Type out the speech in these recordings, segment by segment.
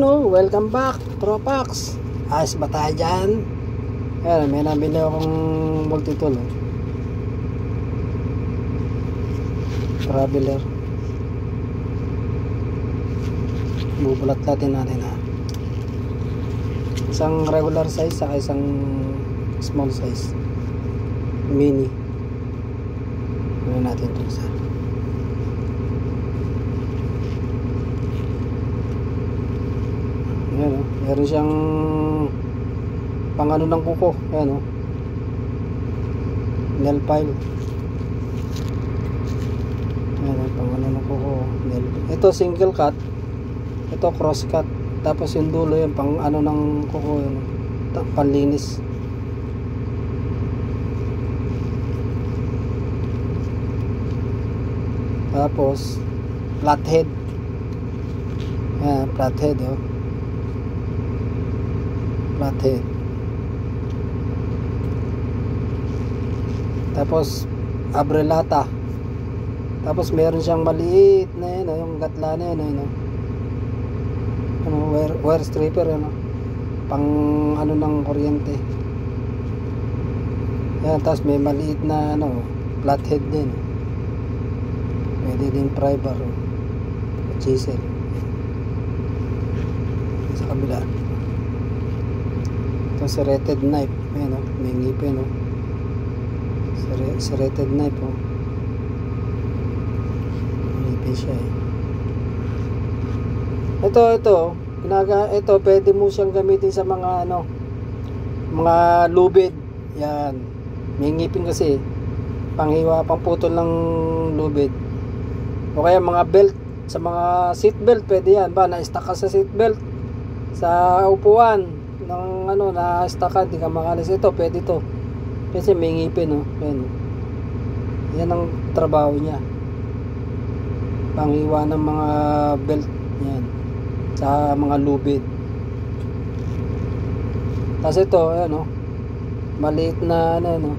Ayun oh, welcome back Tropax. Ayos ba tayo dyan? Ayan, may nabili akong multi-tool oh. Traveler. Bubulat-latin natin ha. Isang regular size saka isang small size mini. Ano natin ito sa ayan o, meron siyang pangano ng kuko. Ayan o, nail file. Ayan o, pangano ng kuko, nail. Ito single cut, ito cross cut. Tapos yung dulo yung pang ano ng kuko, yun, panlinis. Tapos flathead. Ayan, flathead o, flathead. Tapos abrelata. Tapos meron siyang maliit na yun, yung gatla na yun, ano, wire stripper, ano, pang ano ng kuryente. Yan, tapos may maliit na ano, flathead din. Pwede din primer o chisel. Sa kabila ito serrated knife. Ayan o, may ngipin o, serrated knife o, ngipin siya eh. Ito pwede mo siyang gamitin sa mga ano, mga lubid. Yan, may ngipin kasi, panghiwa, pangputol ng lubid. O kaya mga belt, sa mga seat belt pwede yan ba, na-stuck ka sa seat belt sa upuan ng ano, na-stuck ka, di ka makalis. Ito pwede to kasi may ngipin o. Yan ang trabaho niya, panghiwa ng mga belt yan sa mga lubid. Tapos ito, ayan o, maliit na ano,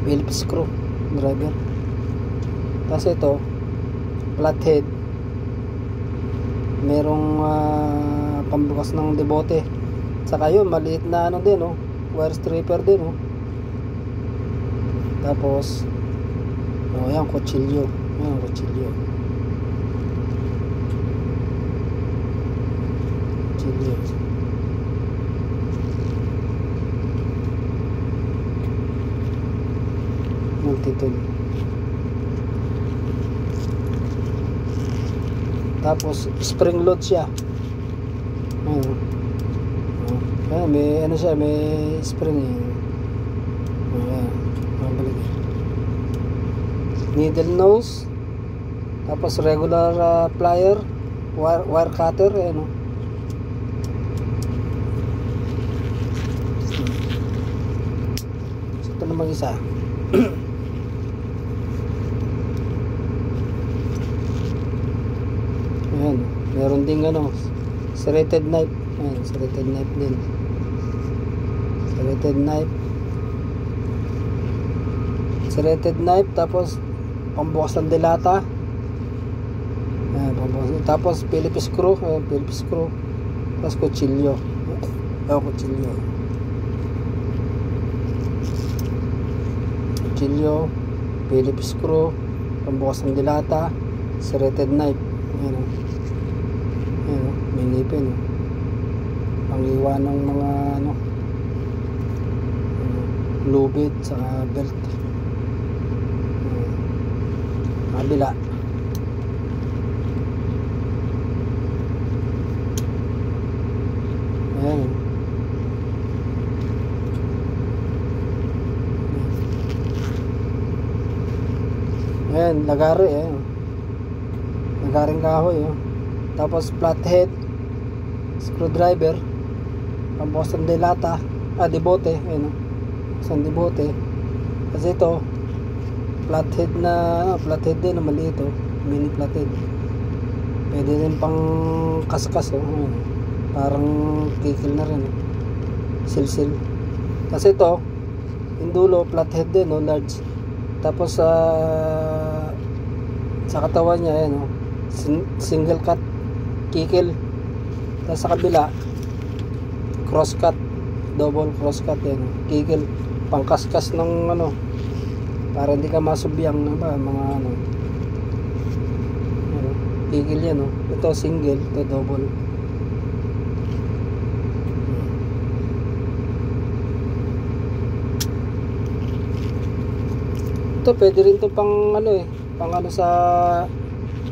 Phillips screw driver. Tapos ito, flathead, merong pambukas ng debote. Saka yun, maliit na ano din o, wire stripper din o. Tapos ayan, kutsilyo. Ayan, kutsilyo. Multi-tool. Tapos spring load siya. Ayan, may ano siya, may spring eh. Ayan, mabalik. Needle nose. Tapos regular plier, wire cutter. Ayan o. Ito naman isa. Ayan, meron ding ano, serrated knife. Ayan, serrated knife din. Serrated knife, tapos pambukas ng delata. Ayan, pambukas. Tapos Phillips screw. Ayan, Phillips screw. Tapos kutsilyo. Ayan, kutsilyo. Phillips screw, pambukas ng delata, serrated knife. Ayan o. Ayan o, may ngipin o. Panghiwa ng mga ano, lubid sa belt. Kabila. Ayan. Ayan, lagari eh. Lagaring kahoy oh. Tapos flathead, screwdriver, pambukas ng delata, debote. Ayan o, isang debote. Kasi ito flathead flathead din na maliit oh, mini flathead. Pwede din pang kaskas oh. Parang kikil na rin oh. Silsil. Kasi ito yung dulo flathead din oh, large. Tapos sa katawan niya ayan oh, single cut kikil. Tapos sa kabila, cross cut, double cross cut yan. Kigil, pangkaskas ng ano, para hindi ka masubyang na ba, mga ano. Ano, kigil yan, no. Ito single, ito double. Ito pwede rin to pang ano pang ano sa,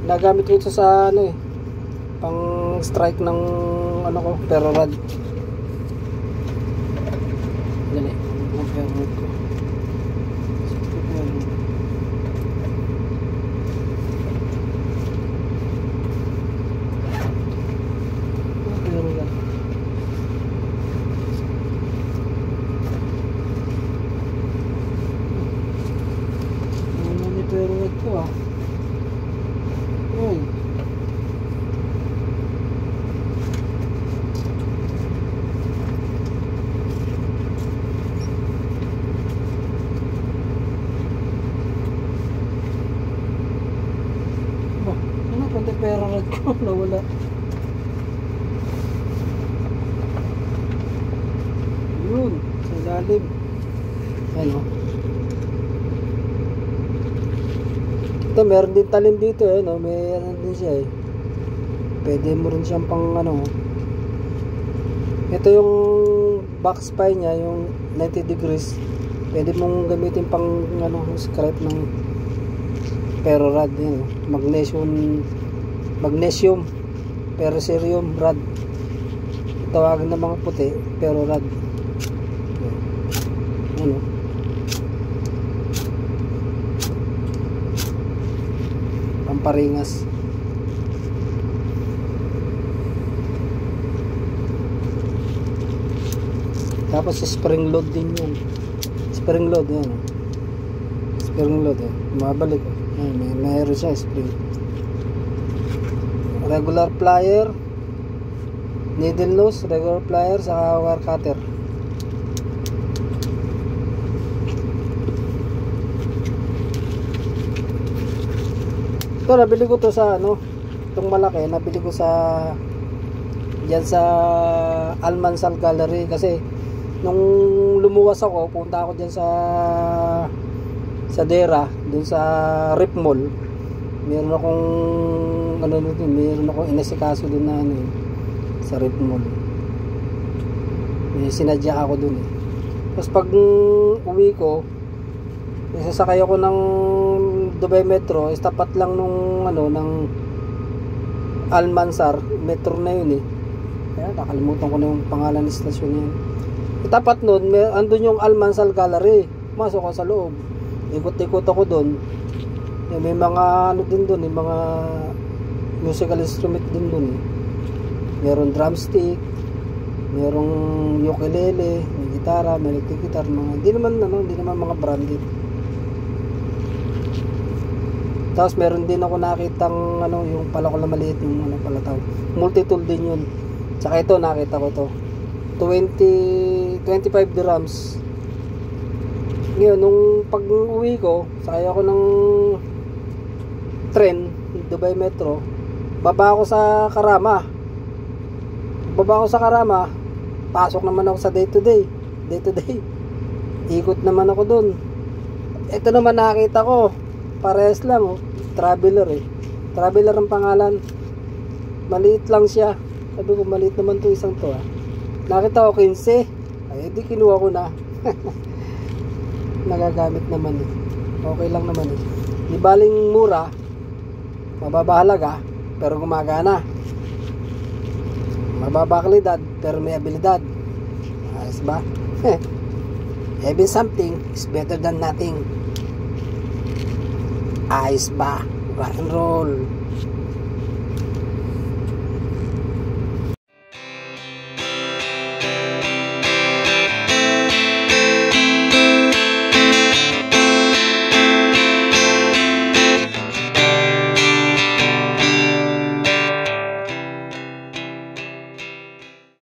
nagamit ko ito sa ano pang strike ng ano ko, pero rod. Dali, ang pero rod ko. Pero ito uy, ano pati pera red ko nawala. Yun sa lalim, ano. Ito meron din talim dito no? May ano din siya pwede mo rin siyang pang ano. Ito yung back spine niya, yung 90 degrees, pwede mong gamitin pang ano, scrape ng ferro rod yan, magnesium ferrocerium rod, tawagan ng mga puti, ferro rod. Ano, pamparingas. Tapos spring load din yan, spring load yan, spring load mabalik mayroon siya spring. Regular plier, needle nose, regular plier, saka wire cutter. Ito nabili ko to sa ano, itong malaki nabili ko sa diyan sa Almansal Gallery, kasi nung lumuwas ako, punta ako diyan sa Dera, dun sa Rip Mall. Meron akong ano dun, meron akong inasikaso dun na ano sa Rip Mall. May sinadya ako dun Tapos pag uwi ko, sasakay ako ng Dubai Metro, tapat lang nung ano ng Almansar Metro na yun Kaya nakalimutan ko na yung pangalan ng stasyon niyan. Tapat nun, andun yung Almansal Gallery. Masok ako sa loob. Ikot-ikot ako doon. May mga ano din doon, may mga musical instrument din doon Meron drumstick, merong ukulele, may gitara, may electric guitar, mga hindi naman mga branded. Tapos meron din ako nakitang ano, yung palakol na maliit, yung ano pala tawag, multi-tool din yun. Tsaka ito nakita ko to, 25 dirhams. Ngayon nung pag uwi ko, sakay ako ng tren, Dubai Metro, baba ako sa Karama, pasok naman ako sa day to day, ikot naman ako dun. Ito naman nakita ko, parehas lang traveler traveler ang pangalan, maliit lang siya. Sabi ko maliit naman to, isang to nakita ko 15, ay di kinuha ko na. Nagagamit naman okay lang naman di baling mura, mababa halaga pero gumagana, mababa kalidad pero may abilidad. Ayos ba? Having something is better than nothing. Ayos ba? Rock and roll.